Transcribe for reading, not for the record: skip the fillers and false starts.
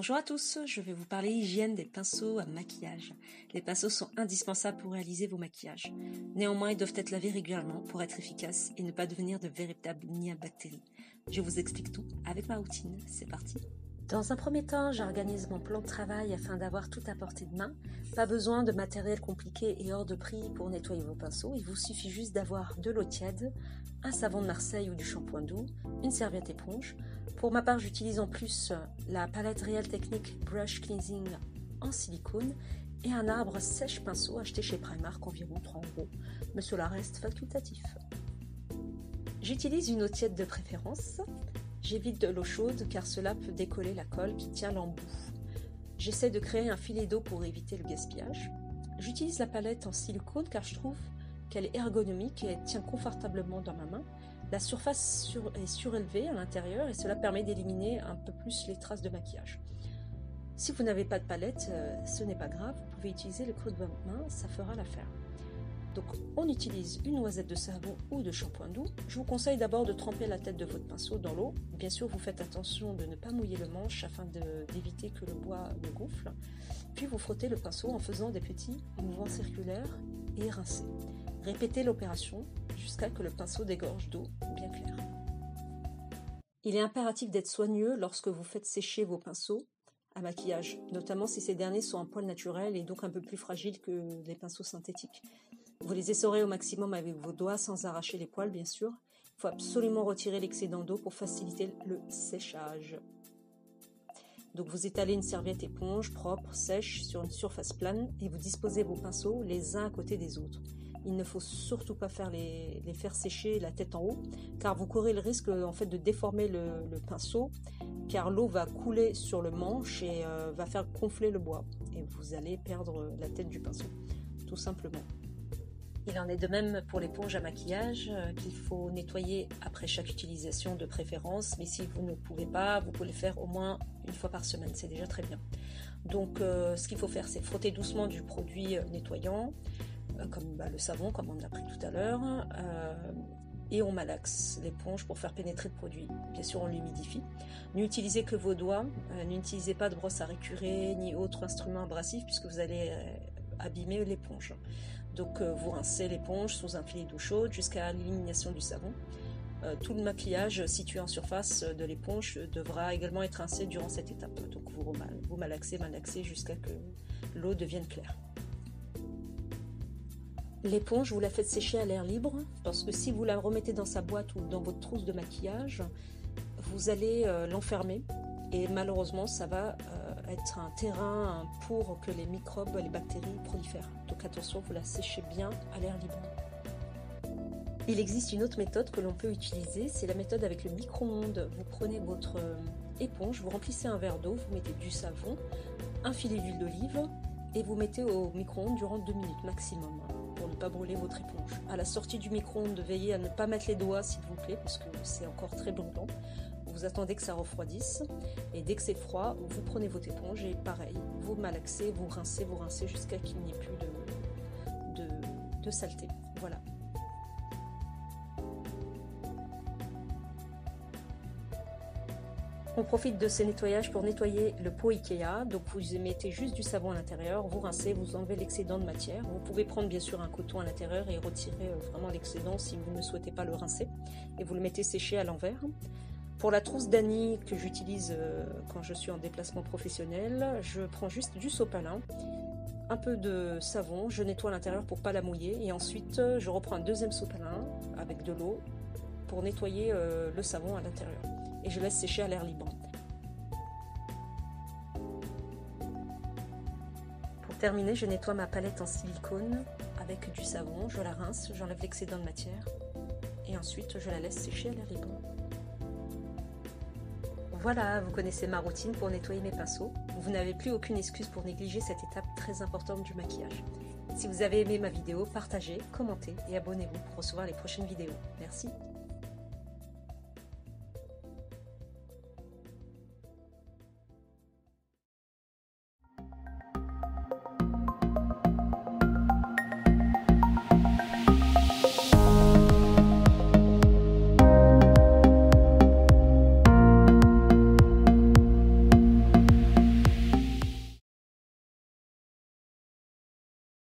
Bonjour à tous, je vais vous parler hygiène des pinceaux à maquillage. Les pinceaux sont indispensables pour réaliser vos maquillages. Néanmoins, ils doivent être lavés régulièrement pour être efficaces et ne pas devenir de véritables nids à bactéries. Je vous explique tout avec ma routine, c'est parti. Dans un premier temps, j'organise mon plan de travail afin d'avoir tout à portée de main. Pas besoin de matériel compliqué et hors de prix pour nettoyer vos pinceaux. Il vous suffit juste d'avoir de l'eau tiède, un savon de Marseille ou du shampoing doux, une serviette éponge. Pour ma part, j'utilise en plus la palette Real Technique Brush Cleansing en silicone et un arbre sèche-pinceau acheté chez Primark environ 3 €, mais cela reste facultatif. J'utilise une eau tiède de préférence. J'évite de l'eau chaude car cela peut décoller la colle qui tient l'embout. J'essaie de créer un filet d'eau pour éviter le gaspillage. J'utilise la palette en silicone car je trouve qu'elle est ergonomique et elle tient confortablement dans ma main. La surface est surélevée à l'intérieur et cela permet d'éliminer un peu plus les traces de maquillage. Si vous n'avez pas de palette, ce n'est pas grave, vous pouvez utiliser le creux de votre main, ça fera l'affaire. Donc on utilise une noisette de savon ou de shampoing doux. Je vous conseille d'abord de tremper la tête de votre pinceau dans l'eau. Bien sûr, vous faites attention de ne pas mouiller le manche afin d'éviter que le bois ne gonfle. Puis vous frottez le pinceau en faisant des petits mouvements circulaires et rincez. Répétez l'opération jusqu'à que le pinceau dégorge d'eau bien claire. Il est impératif d'être soigneux lorsque vous faites sécher vos pinceaux à maquillage, notamment si ces derniers sont en poil naturel et donc un peu plus fragiles que les pinceaux synthétiques. Vous les essorez au maximum avec vos doigts sans arracher les poils bien sûr. Il faut absolument retirer l'excédent d'eau pour faciliter le séchage. Donc vous étalez une serviette éponge propre, sèche sur une surface plane et vous disposez vos pinceaux les uns à côté des autres. Il ne faut surtout pas les faire sécher la tête en haut car vous courez le risque en fait de déformer le pinceau car l'eau va couler sur le manche et va faire gonfler le bois et vous allez perdre la tête du pinceau tout simplement. Il en est de même pour l'éponge à maquillage qu'il faut nettoyer après chaque utilisation de préférence, mais si vous ne pouvez pas, vous pouvez le faire au moins une fois par semaine, c'est déjà très bien. Donc ce qu'il faut faire, c'est frotter doucement du produit nettoyant, comme le savon, comme on l'a pris tout à l'heure, et on malaxe l'éponge pour faire pénétrer le produit. Bien sûr, on l'humidifie. N'utilisez que vos doigts, n'utilisez pas de brosse à récurer, ni autre instrument abrasif, puisque vous allez abîmer l'éponge. Donc vous rincez l'éponge sous un filet d'eau chaude jusqu'à l'élimination du savon. Tout le maquillage situé en surface de l'éponge devra également être rincé durant cette étape. Donc vous malaxez jusqu'à que l'eau devienne claire. L'éponge, vous la faites sécher à l'air libre parce que si vous la remettez dans sa boîte ou dans votre trousse de maquillage, vous allez l'enfermer et malheureusement ça va être un terrain pour que les microbes, les bactéries prolifèrent. Donc attention, vous la séchez bien à l'air libre. Il existe une autre méthode que l'on peut utiliser, c'est la méthode avec le micro-ondes. Vous prenez votre éponge, vous remplissez un verre d'eau, vous mettez du savon, un filet d'huile d'olive et vous mettez au micro-ondes durant 2 minutes maximum pour ne pas brûler votre éponge. À la sortie du micro-ondes, veillez à ne pas mettre les doigts s'il vous plaît parce que c'est encore très brûlant. Vous attendez que ça refroidisse et dès que c'est froid, vous prenez votre éponge et pareil, vous malaxez, vous rincez jusqu'à qu'il n'y ait plus de saleté. Voilà. On profite de ces nettoyages pour nettoyer le pot Ikea. Donc vous mettez juste du savon à l'intérieur, vous rincez, vous enlevez l'excédent de matière. Vous pouvez prendre bien sûr un coton à l'intérieur et retirer vraiment l'excédent si vous ne souhaitez pas le rincer. Et vous le mettez sécher à l'envers. Pour la trousse d'Annie que j'utilise quand je suis en déplacement professionnel, je prends juste du sopalin, un peu de savon, je nettoie l'intérieur pour ne pas la mouiller et ensuite je reprends un deuxième sopalin avec de l'eau pour nettoyer le savon à l'intérieur et je laisse sécher à l'air libre. Pour terminer, je nettoie ma palette en silicone avec du savon, je la rince, j'enlève l'excédent de matière et ensuite je la laisse sécher à l'air libre. Voilà, vous connaissez ma routine pour nettoyer mes pinceaux. Vous n'avez plus aucune excuse pour négliger cette étape très importante du maquillage. Si vous avez aimé ma vidéo, partagez, commentez et abonnez-vous pour recevoir les prochaines vidéos. Merci.